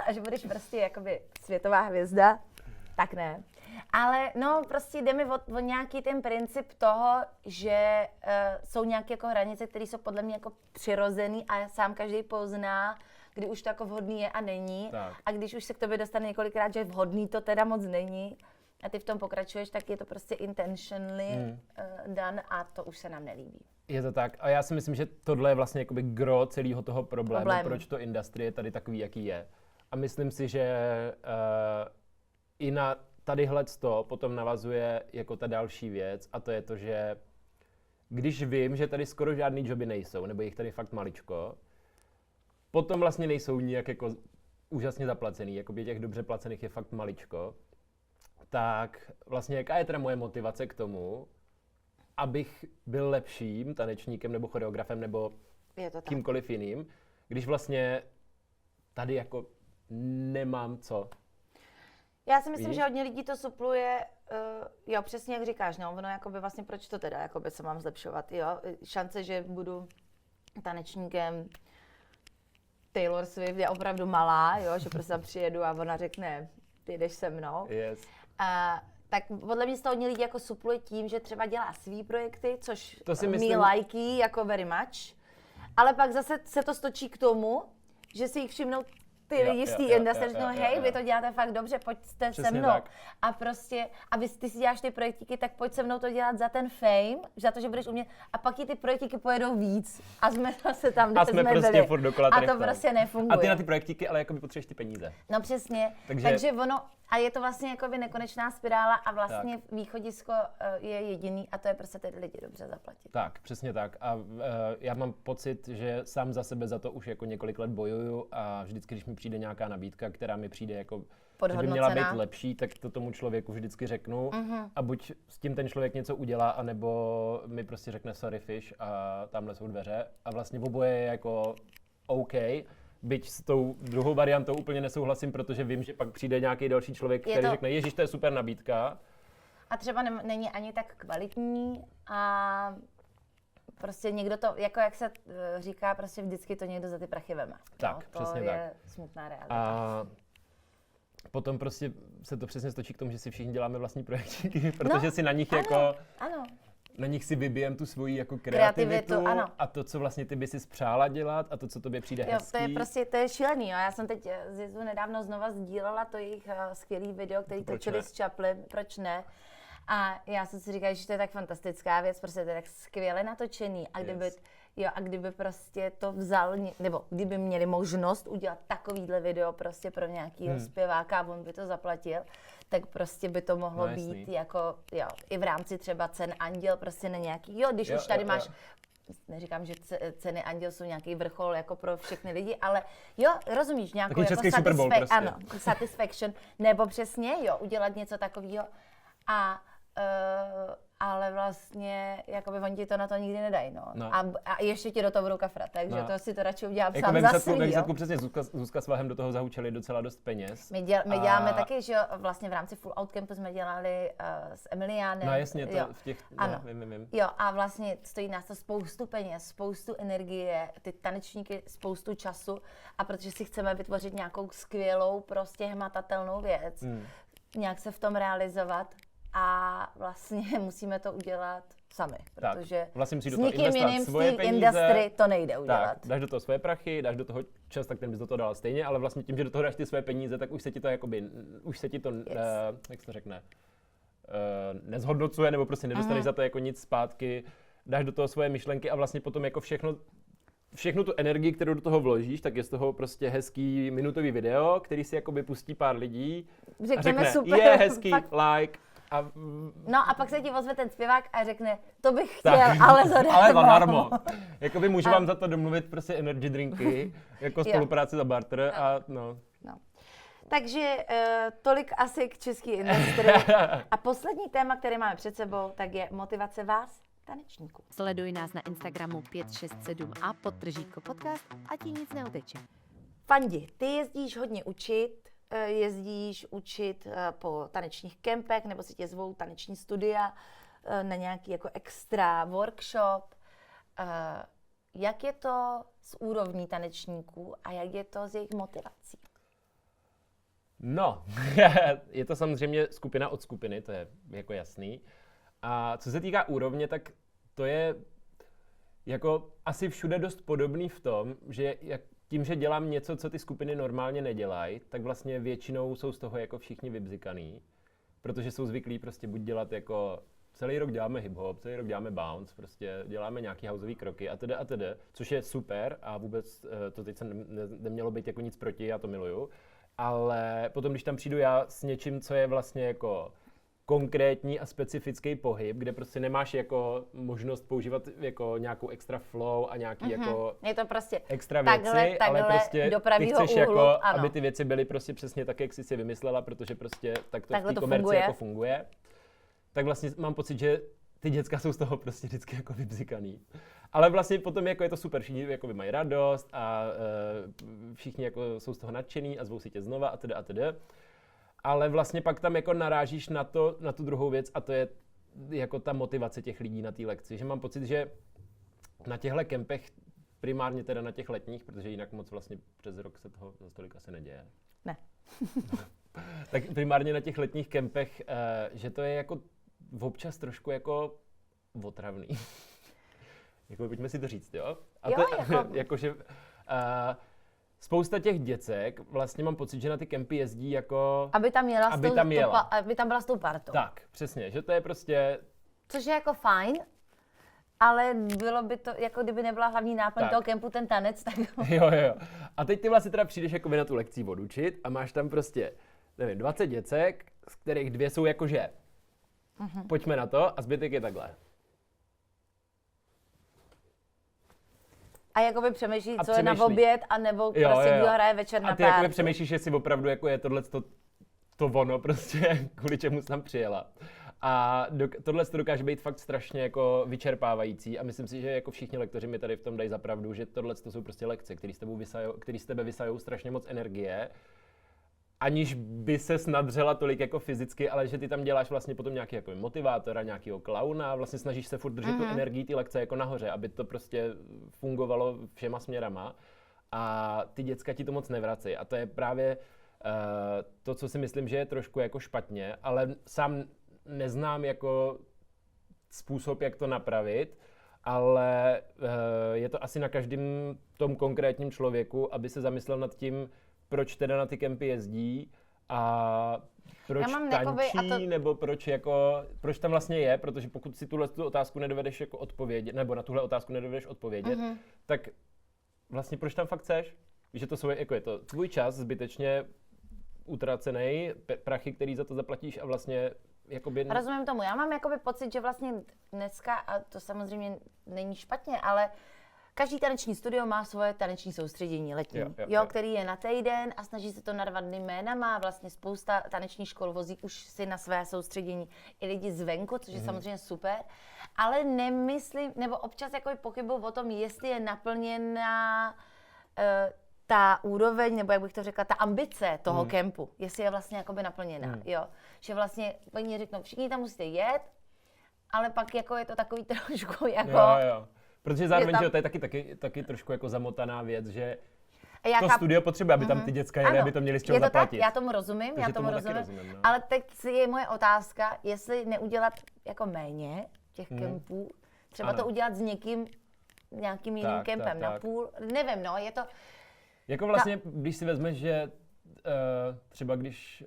až budeš prostě jakoby světová hvězda, tak ne. Ale no, prostě jde mi o nějaký ten princip toho, že jsou nějaké jako hranice, které jsou podle mě jako přirozený a sám každý pozná, kdy už to jako vhodný je a není. Tak. A když už se k tobě dostane několikrát, že vhodný to teda moc není a ty v tom pokračuješ, tak je to prostě intentionally done a to už se nám nelíbí. Je to tak. A já si myslím, že tohle je vlastně jakoby gro celého toho problému, proč to industrie je tady takový, jaký je. A myslím si, že i na tadyhleto potom navazuje jako ta další věc a to je to, že když vím, že tady skoro žádný joby nejsou, nebo jich tady fakt maličko, potom vlastně nejsou nijak jako úžasně zaplacený, jakoby těch dobře placených je fakt maličko, tak vlastně jaká je teda moje motivace k tomu, abych byl lepším tanečníkem nebo choreografem nebo kýmkoliv jiným, když vlastně tady jako nemám co. Já si myslím, že hodně lidí to supluje, jo, přesně jak říkáš, no, ono jakoby vlastně proč to teda, jakoby se mám zlepšovat, jo, šance, že budu tanečníkem Taylor Swift je opravdu malá, jo, že prostě tam přijedu a ona řekne, ty jdeš se mnou. Yes. Tak podle mě se to hodně lidí jako supluje tím, že třeba dělá svý projekty, což To si me myslím- lajký jako very much, ale pak zase se to stočí k tomu, že si jich všimnou ty Jo, lidi z jo, té jo, industry, jo, řeknou, jo, hej, jo. vy to děláte fakt dobře, pojďte se Přesně mnou. tak. A prostě, a ty si děláš ty projektíky, tak pojď se mnou to dělat za ten fame, za to, že budeš umět, a pak ti ty projektíky pojedou víc. A jsme zase tam, kde A jsme prostě byli. furt dokola A tady to v tom. prostě nefunguje. A ty na ty projektíky, ale jakoby potřebuješ ty peníze. No přesně, Takže- takže ono, a je to vlastně jakoby nekonečná spirála a vlastně východisko je jediný a to je prostě ty lidi dobře zaplatit. Tak, přesně tak. A já mám pocit, že sám za sebe za to už jako několik let bojuju a vždycky, když mi přijde nějaká nabídka, která mi přijde jako, že by měla být lepší, tak to tomu člověku vždycky řeknu. A buď s tím ten člověk něco udělá, anebo mi prostě řekne sorry fish a tamhle jsou dveře. A vlastně oboje je jako OK. Byť s tou druhou variantou úplně nesouhlasím, protože vím, že pak přijde nějaký další člověk, který řekne, ježiš, to je super nabídka. A třeba není ani tak kvalitní a prostě někdo to, jako jak se říká, prostě vždycky to někdo za ty prachy veme. Tak, no, to přesně je smutná realita. A potom prostě se to přesně stočí k tomu, že si všichni děláme vlastní projekty, protože si na nich jako... Ano. Na nich si vybijem tu svoji jako kreativitu ano. a to, co vlastně ty by si spřála dělat a to, co tobě přijde hezký. To je prostě, to je šílený, jo. Já jsem teď z Jezu nedávno znova sdílela to jejich skvělý video, který točili s Chaplin, proč ne? A já jsem si říkala, že to je tak fantastická věc, prostě to je tak skvěle natočený a kdyby prostě to vzal, nebo kdyby měli možnost udělat takovýhle video prostě pro nějakýho zpěváka a on by to zaplatil, tak prostě by to mohlo být jako, jo, i v rámci třeba cen Anděl, prostě na nějaký, když už tady máš, neříkám, že ceny Anděl jsou nějaký vrchol jako pro všechny lidi, ale jo, rozumíš, nějakou jako prostě. satisfaction, nebo přesně, udělat něco takového a ale vlastně, jakoby oni ti to na to nikdy nedají, no. A ještě ti do toho budou kafrat, takže to si to radši udělám jako sám za svý, výsledku přesně Zuzka s Vahem do toho zahučeli docela dost peněz. My děláme taky, že vlastně v rámci Full Out Campu jsme dělali s Emiliánem. No jasně, to v těch, ano. Vím. Jo, a vlastně stojí nás to spoustu peněz, spoustu energie, ty tanečníky spoustu času a protože si chceme vytvořit nějakou skvělou, prostě hmatatelnou věc, nějak se v tom realizovat, a vlastně musíme to udělat sami, protože vlastně s nikým jiným z té industry to nejde udělat. Tak, dáš do toho svoje prachy, dáš do toho čas, tak ten bys do toho dal stejně, ale vlastně tím, že do toho dáš ty své peníze, tak už se ti to jak se to řekne, nezhodnocuje, nebo prostě nedostaneš za to jako nic zpátky, dáš do toho svoje myšlenky a vlastně potom jako všechnu tu energii, kterou do toho vložíš, tak je z toho prostě hezký minutový video, který si jakoby pustí pár lidí a řekne, super, je hezký, like. No a pak se ti ozve ten zpěvák a řekne, to bych chtěl, ale zadarmo. Ale zadarmo. Jakoby můžu vám za to domluvit prostě energy drinky, jako spolupráci za barter a no. Takže tolik asi k české industrii. A poslední téma, který máme před sebou, tak je motivace vás, tanečníků. Sleduj nás na Instagramu 567a _podcast a ti nic neuteče. Fandi, ty jezdíš hodně jezdíš učit po tanečních kempech, nebo si tě zvou taneční studia na nějaký jako extra workshop. Jak je to s úrovní tanečníků a jak je to s jejich motivací? No, je to samozřejmě skupina od skupiny, to je jako jasný. A co se týká úrovně, tak to je jako asi všude dost podobný v tom, že tím, že dělám něco, co ty skupiny normálně nedělají, tak vlastně většinou jsou z toho jako všichni vybzikaný, protože jsou zvyklí prostě buď dělat jako celý rok děláme hip-hop, celý rok děláme bounce, prostě děláme nějaký houseový kroky a tedy, což je super a vůbec to teď se nemělo být jako nic proti, já to miluju, ale potom, když tam přijdu já s něčím, co je vlastně jako konkrétní a specifický pohyb, kde prostě nemáš jako možnost používat jako nějakou extra flow a nějaký jako je to prostě extra věci, ale prostě do ty pravýho chceš úhlu, jako, ano. aby ty věci byly prostě přesně tak, jak jsi si vymyslela, protože prostě tak to Takhle v té to komerci funguje. jako funguje. Tak vlastně mám pocit, že ty děcka jsou z toho prostě vždycky jako vybzikaný. Ale vlastně potom jako je to super, všichni jako mají radost a všichni jako jsou z toho nadšený a zvou si tě znova a tedy. Ale vlastně pak tam jako narážíš na tu druhou věc a to je jako ta motivace těch lidí na té lekci. Že mám pocit, že na těchto kempech, primárně teda na těch letních, protože jinak moc vlastně přes rok se toho za tolik asi neděje. Ne. Tak primárně na těch letních kempech, že to je jako občas trošku jako otravný. Jako pojďme si to říct, jo? A Jo, to, jakože spousta těch děcek, vlastně mám pocit, že na ty kempy jezdí jako... Aby tam jela, aby tam byla s tou partou. Tak, přesně, že to je prostě... Což je jako fajn, ale bylo by to, jako kdyby nebyla hlavní náplň Tak. toho kempu ten tanec, tak... Jo. A teď ty vlastně teda přijdeš jako na tu lekci odučit a máš tam prostě, nevím, 20 děcek, z kterých 2 jsou jakože pojďme na to a zbytek je takhle. A jakoby přemýšlí, A co je na přemýšlí. oběd, anebo prostě kdo hraje večer na A ty párty. jakoby přemýšlíš, jestli opravdu jako je tohleto to ono prostě, kvůli čemu jsi tam přijela. A tohle to dokáže být fakt strašně jako vyčerpávající a myslím si, že jako všichni lektoři mi tady v tom dají za pravdu, že tohle to jsou prostě lekce, které z tebe vysajou strašně moc energie, aniž by se nadřela tolik jako fyzicky, ale že ty tam děláš vlastně potom nějaký jako motivátora, nějakýho klauna, vlastně snažíš se furt držet tu energii ty lekce jako nahoře, aby to prostě fungovalo všema směrama a ty děcka ti to moc nevrací a to je právě to, co si myslím, že je trošku jako špatně, ale sám neznám jako způsob, jak to napravit, ale je to asi na každém tom konkrétním člověku, aby se zamyslel nad tím, proč teda na ty kempy jezdí a proč tančí, nebo proč tam vlastně je, protože pokud si tu otázku nedovedeš jako odpovědět, nebo na tuhle otázku nedovedeš odpovědět, tak vlastně proč tam fakt chceš? Že to je to tvůj čas zbytečně utracený, prachy, který za to zaplatíš a vlastně jakoby... Rozumím tomu. Já mám jakoby pocit, že vlastně dneska, a to samozřejmě není špatně, ale každý taneční studio má svoje taneční soustředění letní, jo, který je na týden a snaží se to narvat jménama. Vlastně spousta tanečních škol vozí už si na své soustředění i lidi zvenku, což je samozřejmě super. Ale nemyslím, nebo občas jako pochybuju o tom, jestli je naplněna ta úroveň, nebo jak bych to řekla, ta ambice toho kempu, jestli je vlastně jakoby naplněná, jo. Že vlastně oni řeknou, všichni tam musíte jet, ale pak jako je to takový trošku jako... Jo. Protože zároveň, tam... že to je taky trošku jako zamotaná věc, že to studio potřebuje, aby tam ty děcka jeli, aby to měli z čeho zaplatit. Tak, já tomu rozumím, rozumím. Ale teď je moje otázka, jestli neudělat jako méně těch kempů, třeba to udělat s někým, nějakým jiným kempem na půl, nevím, no, je to... Jako vlastně, když si vezmeš, že třeba když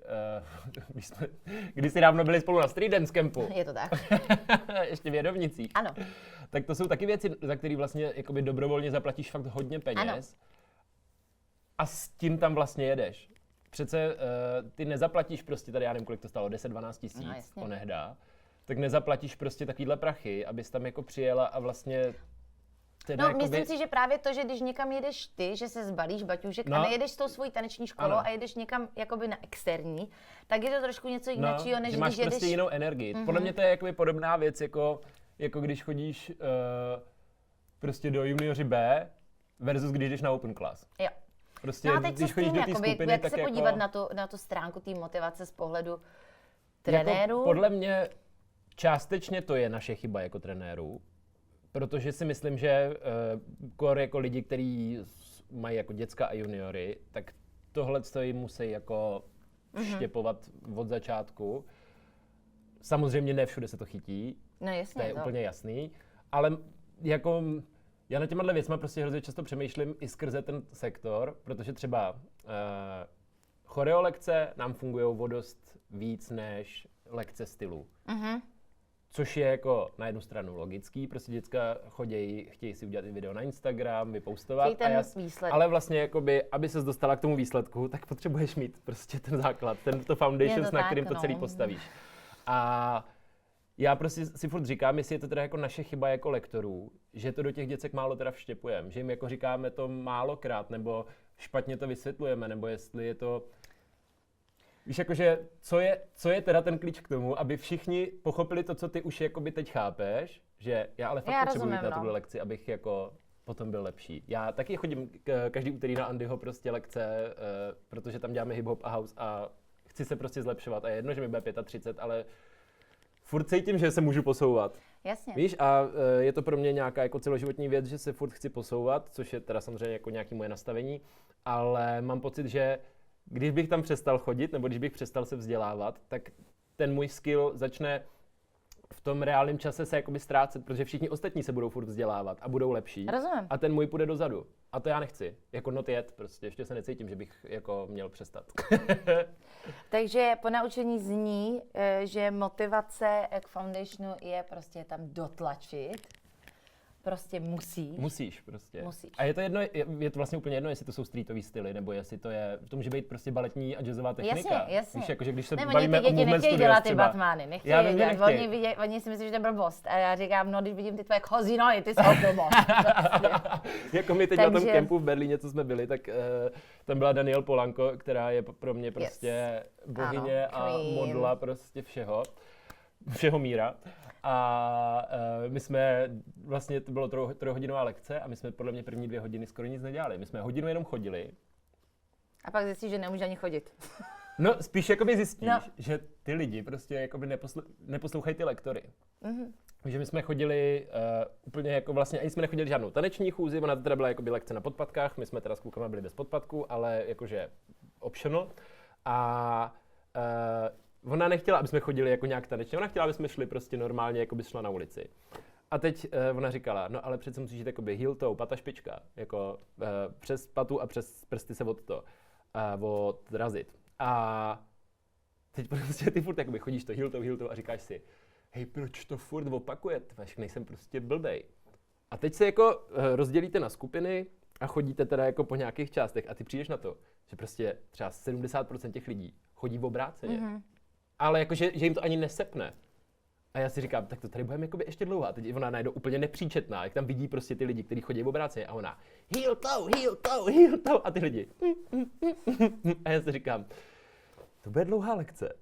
si dávno byli spolu na Street Dance campu. Je to tak. Ještě v Jedovnicích. Ano. Tak to jsou taky věci, za které vlastně jakoby dobrovolně zaplatíš fakt hodně peněz. Ano. A s tím tam vlastně jedeš. Přece ty nezaplatíš prostě tady, já nevím, kolik to stalo, 10-12 tisíc onehdá. Tak nezaplatíš prostě takovýhle prachy, abys tam jako přijela a vlastně... Myslím si, že právě to, že když někam jedeš ty, že se zbalíš baťůžek a nejedeš s tou svojí taneční školou a jedeš někam jakoby na externí, tak je to trošku něco jiného, než že máš když jedeš... prostě jinou energii. Podle mě to je jakoby podobná věc, jako když chodíš prostě do junioři B versus když jdeš na open class. Jo. Prostě, no a teď když chodíš do té skupiny, jak tak se jako... podívat na tu stránku té motivace z pohledu trenérů? Jako podle mě částečně to je naše chyba jako trenérů, protože si myslím, že jako lidi, kteří mají jako děcka a juniory, tak tohle jim musí jako vštěpovat od začátku. Samozřejmě ne všude se to chytí, No jasně. to je úplně jasný, ale jako já na těma věcma prostě hrozně často přemýšlím i skrze ten sektor, protože třeba choreolekce nám fungují o dost víc než lekce stylu. Což je jako na jednu stranu logický, prostě děcka chtějí si udělat i video na Instagram, vypostovat. Výsledek. Ale vlastně jakoby, aby ses dostala k tomu výsledku, tak potřebuješ mít prostě ten základ, to foundation, na kterým to celý postavíš. A já prostě si furt říkám, jestli je to teda jako naše chyba jako lektorů, že to do těch děcek málo teda vštěpujeme, že jim jako říkáme to málokrát, nebo špatně to vysvětlujeme, nebo jestli je to... Víš, jakože, co je teda ten klíč k tomu, aby všichni pochopili to, co ty už jakoby teď chápeš, že já ale fakt potřebuji na tuhle lekci, abych jako potom byl lepší. Já taky chodím každý úterý na Andyho prostě lekce, protože tam děláme hip-hop a house a chci se prostě zlepšovat a je jedno, že mi bude 35, ale furt cítím, že se můžu posouvat. Jasně. Víš, a je to pro mě nějaká jako celoživotní věc, že se furt chci posouvat, což je teda samozřejmě jako nějaké moje nastavení, ale mám pocit, že když bych tam přestal chodit, nebo když bych přestal se vzdělávat, tak ten můj skill začne v tom reálném čase se jakoby ztrácet, protože všichni ostatní se budou furt vzdělávat a budou lepší. Rozumím. A ten můj půjde dozadu. A to já nechci. Jako not yet, prostě ještě se necítím, že bych jako měl přestat. Takže po naučení zní, že motivace k foundationu je prostě tam dotlačit. Prostě musíš. Musíš prostě. Musíš. A je to jedno, je to vlastně úplně jedno, jestli to jsou streetový styly, nebo jestli to může být prostě baletní a jazzová technika. Jasně. Víš, jako, že když se Nebo bavíme ty děti o movement nechtějí studios dělat ty třeba. Batmany, nechtějí Já je vím, že dělat. nechtějí. Oni si myslí, že to je blbost. A já říkám, no, když vidím ty tvoje kozí nohy, ty jsou blbost. Jako my teď na tom kempu v Berlíně, co jsme byli, tak tam byla Danielle Polanco, která je pro mě prostě bohyně a modla prostě všeho míra. A my jsme, vlastně to bylo trojhodinová lekce a my jsme podle mě první 2 hodiny skoro nic nedělali. My jsme hodinu jenom chodili. A pak zjistíš, že nemůže ani chodit. No, spíš jakoby zjistíš, že ty lidi prostě jakoby neposlouchají ty lektory. Že my jsme chodili úplně jako vlastně, ani jsme nechodili žádnou taneční chůzi, ona to teda byla jakoby lekce na podpatkách, my jsme teda s klukama byli bez podpatku, ale jakože optional. A ona nechtěla, aby jsme chodili jako nějak tanečně, ona chtěla, aby jsme šli prostě normálně, jako by šla na ulici. A teď ona říkala, no ale přece musíš jít jakoby heel toe, pata špička, jako přes patu a přes prsty se odrazit. A teď prostě ty furt jakoby chodíš to heel toe a říkáš si, hej, proč to furt opakujete, nejsem prostě blbej. A teď se jako rozdělíte na skupiny a chodíte teda jako po nějakých částech a ty přijdeš na to, že prostě třeba 70% těch lidí chodí v obráceně. Ale jakože že jim to ani nesepne. A já si říkám, tak to tady budeme jakoby ještě dlouho. A teď ona najednou úplně nepříčetná, jak tam vidí prostě ty lidi, kteří chodí v obráceně a ona heel toe. A ty lidi. A já si říkám, to bude dlouhá lekce.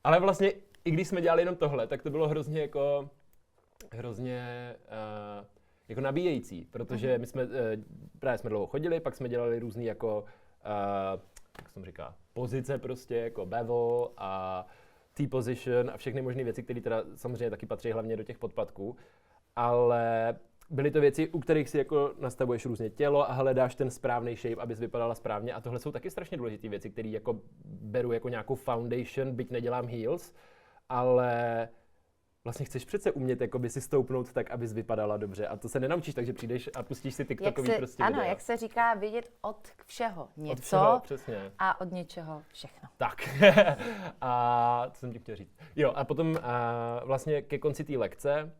Ale vlastně, i když jsme dělali jenom tohle, tak to bylo hrozně jako nabíjející, protože my jsme, právě jsme dlouho chodili, pak jsme dělali různý jako, jak jsem říká, pozice prostě, jako bevel a T-position a všechny možné věci, které teda samozřejmě taky patří hlavně do těch podpatků, ale byly to věci, u kterých si jako nastavuješ různě tělo a hledáš ten správný shape, abys vypadala správně a tohle jsou taky strašně důležité věci, které jako beru jako nějakou foundation, byť nedělám heels, ale vlastně chceš přece umět jakoby si stoupnout tak, abys vypadala dobře a to se nenaučíš, takže přijdeš a pustíš si TikTokový prostě ano, videa. jak se říká, vidět od všeho něco od všeho, přesně. a od něčeho všechno. Tak. A co jsem ti chtěl říct? Jo, a potom vlastně ke konci té lekce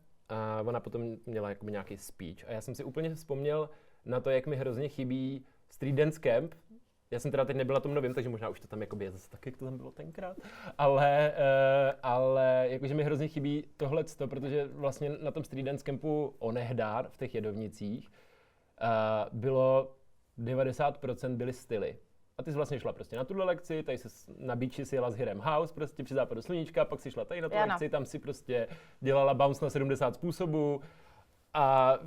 ona potom měla jakoby nějaký speech a já jsem si úplně vzpomněl na to, jak mi hrozně chybí Street Dance Camp. Já jsem teda teď nebyl na tom novém, takže možná už to tam jakoby je zase tak, jak to tam bylo tenkrát. Ale jakože mi hrozně chybí tohleto, protože vlastně na tom Street Dance Campu onehdár v těch Jedovnicích bylo 90% byly styly. A ty jsi vlastně šla prostě na tuhle lekci, tady se na beachi si jela s Hirem House, prostě při západu sluníčka, pak si šla tady na tu lekci, tam si prostě dělala bounce na 70 způsobů a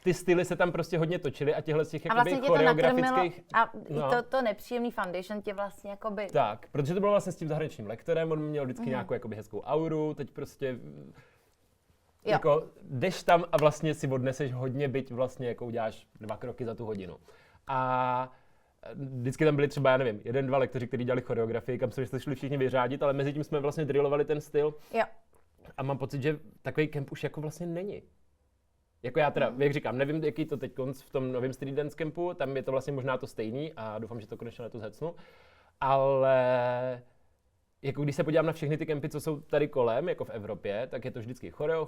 ty styly se tam prostě hodně točily a těchhle z těch jakoby vlastně choreografických... A to nepříjemný foundation tě vlastně jakoby... Tak, protože to bylo vlastně s tím zahraničním lektorem, on měl vždycky nějakou jakoby hezkou auru, teď prostě... Jako jdeš tam a vlastně si odneseš hodně, byť vlastně jako uděláš 2 kroky za tu hodinu. A vždycky tam byli třeba, já nevím, 1-2 lektoři, kteří dělali choreografii, kam jsme šli všichni vyřádit, ale mezi tím jsme vlastně drillovali ten styl. Jo. A mám pocit, že takový kemp už jako vlastně není. Jako já teda, jak říkám, nevím, jaký to teď v tom novém Street Dance Campu, tam je to vlastně možná to stejný a doufám, že to konečně letos hecnu. Ale jako když se podívám na všechny ty kempy, co jsou tady kolem, jako v Evropě, tak je to vždycky choreo.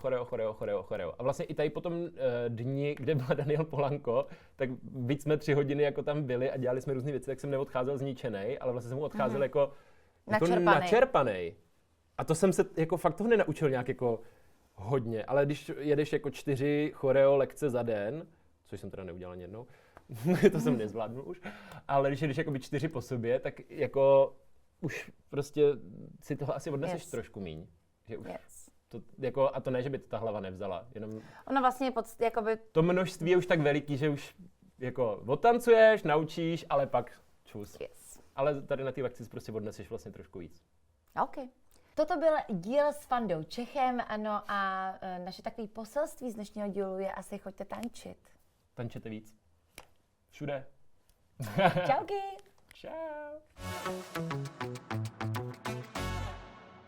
A vlastně i tady po tom dni, kde byla Daniel Polanko, tak víc jsme 3 hodiny jako tam byli a dělali jsme různé věci, tak jsem neodcházel zničenej, ale vlastně jsem mu odcházel jako načerpanej. A to jsem se jako fakt toho nenaučil nějak jako hodně, ale když jedeš jako 4 choreo lekce za den, což jsem teda neudělal ani jednou, to jsem nezvládnul už, ale když jedeš jakoby 4 po sobě, tak jako už prostě si toho asi odneseš trošku míň. Že už to, jako, a to ne, že by to ta hlava nevzala, jenom ono vlastně jakoby... to množství je už tak veliký, že už jako odtancuješ, naučíš, ale pak čus. Ale tady na té lekci si prostě odneseš vlastně trošku víc. OK. Toto byl díl s Fandou Čechem, ano, a naše takové poselství z dnešního dílu je asi choďte tančit. Tančete víc. Všude. Čauky. Čau.